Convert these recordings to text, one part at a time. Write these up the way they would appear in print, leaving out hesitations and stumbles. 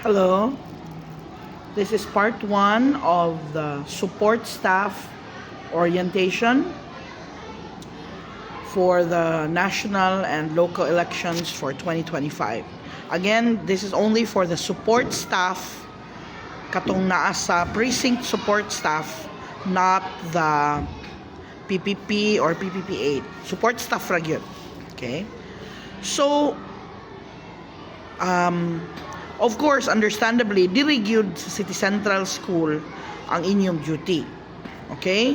Hello, this is part 1 of the support staff orientation for the national and local elections for 2025. Again, this is only for the support staff, katong naa sa precinct support staff, not the PPP or PPP-8. Support staff ra gyud. Okay? So, of course, understandably, diri gyud sa City Central School ang inyong duty. Okay?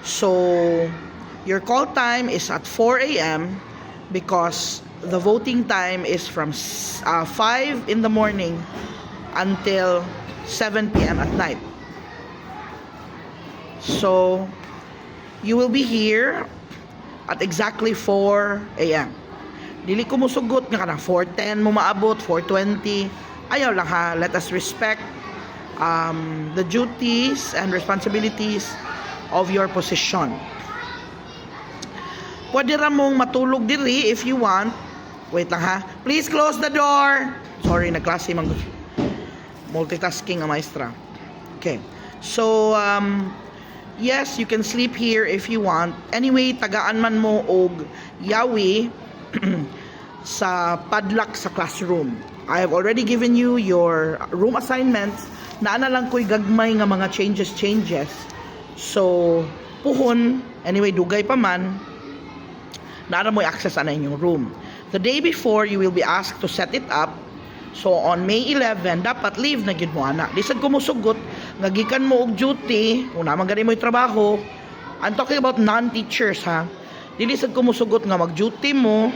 So, your call time is at 4 a.m. because the voting time is from 5 in the morning until 7 p.m. at night. So, you will be here at exactly 4 a.m. Dili ko musugot nga kanang 4:10 mo maabot, 4:20. Ayaw lang ha, let us respect the duties and responsibilities of your position. Pwede ra mong matulog diri if you want. Wait lang ha. Please close the door. Sorry, nagklase man. Multitasking ang maestra. Okay. So, yes, you can sleep here if you want. Anyway, tagaan man mo og yawi sa padlock sa classroom. I have already given you your room assignments. Naana lang ko'y gagmay nga mga changes. So, puhon, anyway, dugay pa man, naana mo'y access na inyong room. The day before, you will be asked to set it up. So, on May 11, dapat leave na gyud mo ana. Lisad ko musugot, ngagikan mo og duty, kung naman gani mo'y trabaho. I'm talking about non-teachers ha. Dilisad ko musugot nga mag-duty mo,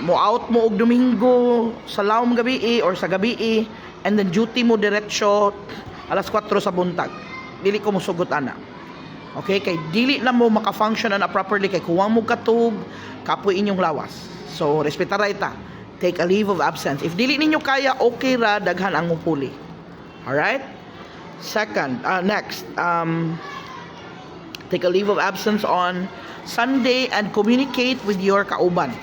mo out mo og Domingo sa lawom gabi or sa gabi, and then duty mo diretsyo alas 4 sa buntag. Dili ko musugot ana. Okay, kay dili na mo maka-function ana properly kay kuwang mo katug kapoy inyong lawas. So respetara ita. Take a leave of absence. If dili ninyo kaya, okay ra, daghan ang mupuli. Alright? Second, next, take a leave of absence on Sunday and communicate with your kauban.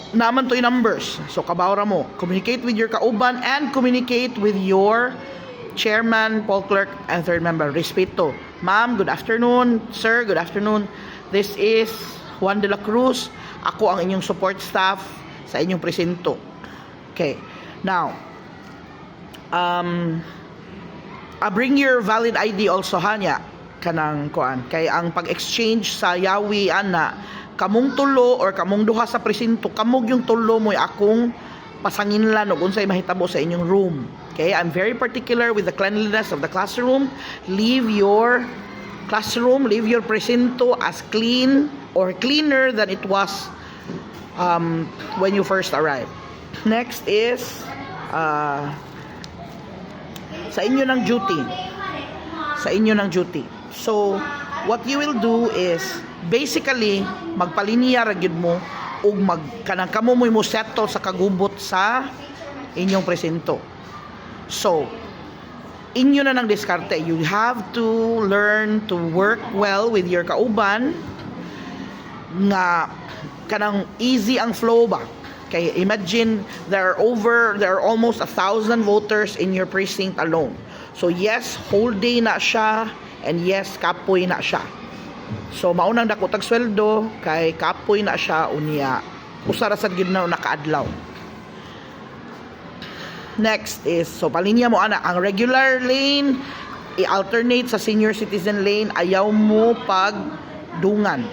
Naman to'y numbers. So, kabawra mo. Communicate with your kauban and communicate with your chairman, poll clerk, and third member. Respeto. Ma'am, good afternoon. Sir, good afternoon. This is Juan de la Cruz. Ako ang inyong support staff sa inyong presinto. Okay. Now, bring your valid ID also, hanya kanang kuan kay ang pag-exchange sa yawi ana kamong tulo or kamong duha sa presinto, kamog yung tulo mo'y akong pasanginlan ug unsay mahitabo sa inyong room. Okay, I'm very particular with the cleanliness of the classroom. Leave your classroom, leave your presinto as clean or cleaner than it was when you first arrived. Next is sa inyo ng duty. Sa inyo ng duty. So, what you will do is, basically, magpalinya ra gyud mo ug kanang kamo mo settle sa kagubot sa inyong presinto. So, inyo na ng diskarte. You have to learn to work well with your kauban nga kanang easy ang flow ba. Kaya imagine there are almost 1,000 voters in your precinct alone. So yes, whole day na siya, and yes, kapoy na siya. So maunang dako tag sweldo kay kapoy na siya unya. Usara sad gid na nakaadlaw. Next is, so palinya mo ana ang regular lane i-alternate sa senior citizen lane. Ayaw mo pag dungan.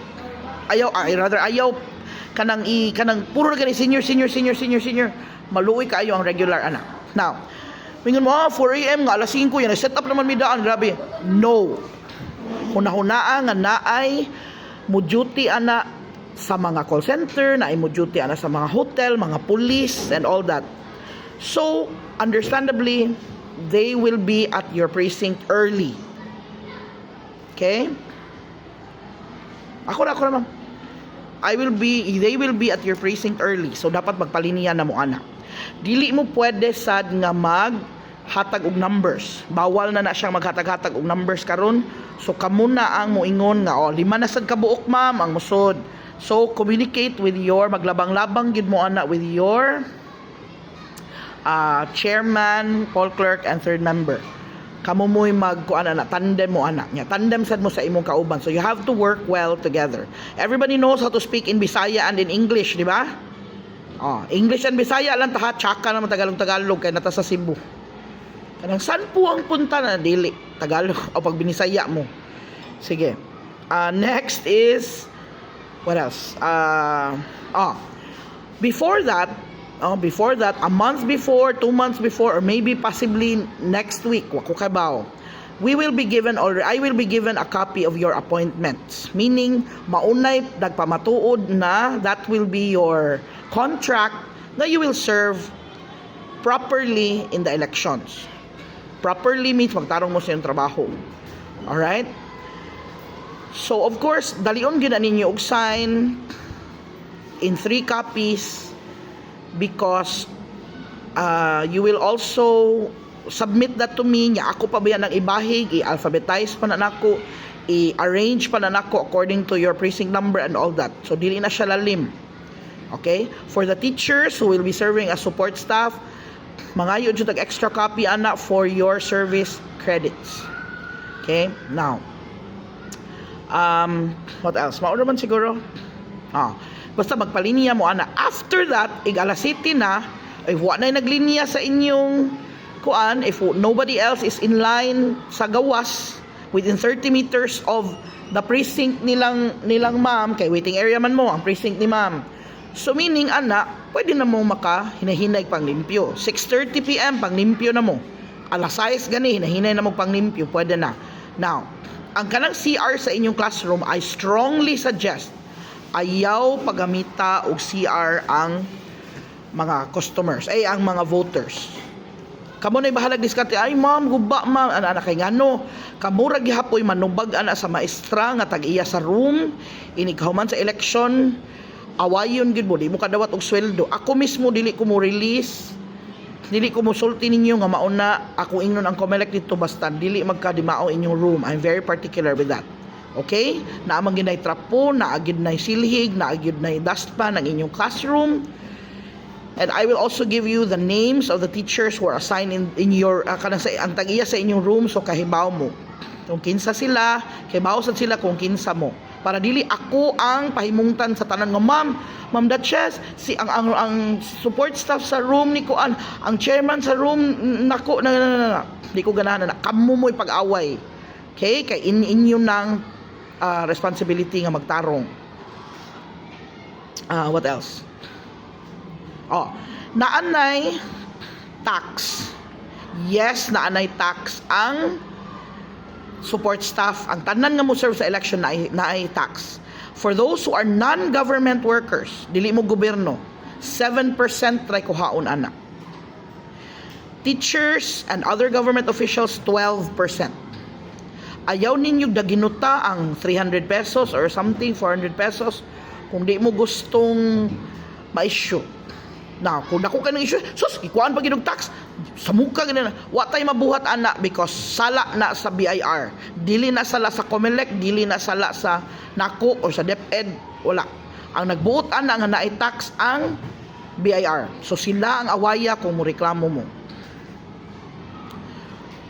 Ayaw kanang puro gani senior maluoy kaayo ang regular ana. Now, mingon mo 4 AM nga alas 5 yan set up naman mi daan, grabe. No. Hunahunaa nga naay mo duty ana sa mga call center, naay mo duty ana sa mga hotel, mga police and all that. So, understandably, they will be at your precinct early. Okay? Ako naman. They will be at your precinct early. So, dapat magpaliniya na mo ana. Dili mo pwede sad nga maghatag og numbers. Bawal na siyang maghatag-hatag og numbers karon. So, kamo na ang moingon nga, 5 na sad kabuok ma'am ang musod. So, communicate with your, maglabang-labang gid mo ana with your chairman, poll clerk, and third member. Kamo mo'y magkuan ana, tandem mo ana nya. Tandem sad mo sa imong kauban. So you have to work well together. Everybody knows how to speak in Bisaya and in English, di ba? English and Bisaya lang taha, tsaka naman Tagalog kay nata sa Cebu. Kanang saan po ang punta na dili Tagalog o pag binisaya mo. Sige. Next is what else? Before that, a month before, 2 months before, or maybe possibly next week, wako kabaw, I will be given a copy of your appointments. Meaning, maunay nagpamatuod na that will be your contract na you will serve properly in the elections. Properly means magtarong mo sa iyong trabaho. Alright? So, of course, dalion gina ninyo og sign in 3 copies because you will also submit that to me. Nya ako pa ba yan ang ibahig, i-alphabetize pa na nako, i-arrange pa na nako according to your precinct number and all that. So, dili na siya lalim. Okay? For the teachers who will be serving as support staff, mga yun yung extra copy ana for your service credits. Okay? Now, what else? Mauna man siguro? Basta magpalinya mo ana. After that, alas 7 na, if wala na naglinya sa inyong kuan, if nobody else is in line sa gawas within 30 meters of the precinct nilang ma'am, kay waiting area man mo ang precinct ni ma'am. So meaning ana, pwede na mo hinahinay pang limpyo. 6:30 PM pang limpyo na mo. Alas 6 gani hinahinay na mo pang limpyo, pwede na. Now, ang kanang CR sa inyong classroom, I strongly suggest ayaw pagamita og CR ang mga customers, ang mga voters. Kamo na bahalag diskarte, ay ma'am, guba ma'am, ana kay ngano, kamura gihapoy manubag ana sa maestra nga tag-iya sa room, inighuman sa election, awayon gid mo, di mo kadawat og sweldo. Ako mismo dili ko mo release, dili ko mo sulti ninyo nga mauna ako ingnon ang COMELEC dito basta dili magkadimao inyong room. I'm very particular with that. Okay? Naamang ginay trapo, naagid na silhig, naagid na dustpan ang inyong classroom. And I will also give you the names of the teachers who are assigned in your, ang tag-iya sa inyong room, so kahibaw mo. Kung kinsa sila, kahibaw sad sila kung kinsa mo. Para dili ako ang pahimungtan sa tanan nga, Ma'am Duchess, ang support staff sa room ni Kuan, ang chairman sa room nako, di ko ganahan na, kamo mo'y pag-away. Okay? Kay inyo ng responsibility nga magtarong. What else? Naanay tax. Yes, naanay tax ang support staff. Ang tanan nga mo serve sa election naay tax. For those who are non-government workers, dili mo gobyerno, 7% try kuhaon ana. Teachers and other government officials, 12%. Ayaw ninyo daginuta ang 300 pesos or something, 400 pesos, kung di mo gustong ma-issue. Now, kung dako ka ng issue, sus, ikuan pag ginug tax, sa mukha ganyan, watay mabuhat ana because sala na sa BIR. Dili na sala sa COMELEC, dili na sala sa NACO or sa DepEd, wala. Ang nagbuot ana nga naay tax ang BIR. So sila ang awaya kung mo reklamo mo.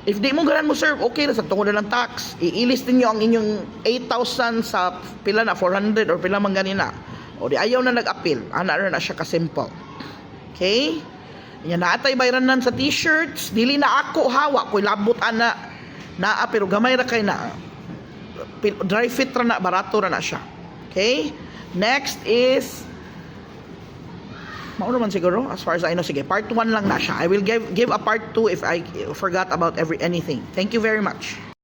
If di mo ganan mo serve, okay na sa tungod na ng tax. Iilis ninyo ang inyong 8,000 sa pila na 400 or pila man ganina. O di ayaw na nag-appeal. Ana na siya ka-simple. Okay? Yan naatay bayranan sa t-shirts. Dili na ako hawa ko'y labot ana naa pero gamay ra kay na. Dry fit ra na, barato ra na siya. Okay? Next is mauna man siguro, as far as I know. Sige, part 1 lang na siya. I will give a part 2 if I forgot about anything. Thank you very much.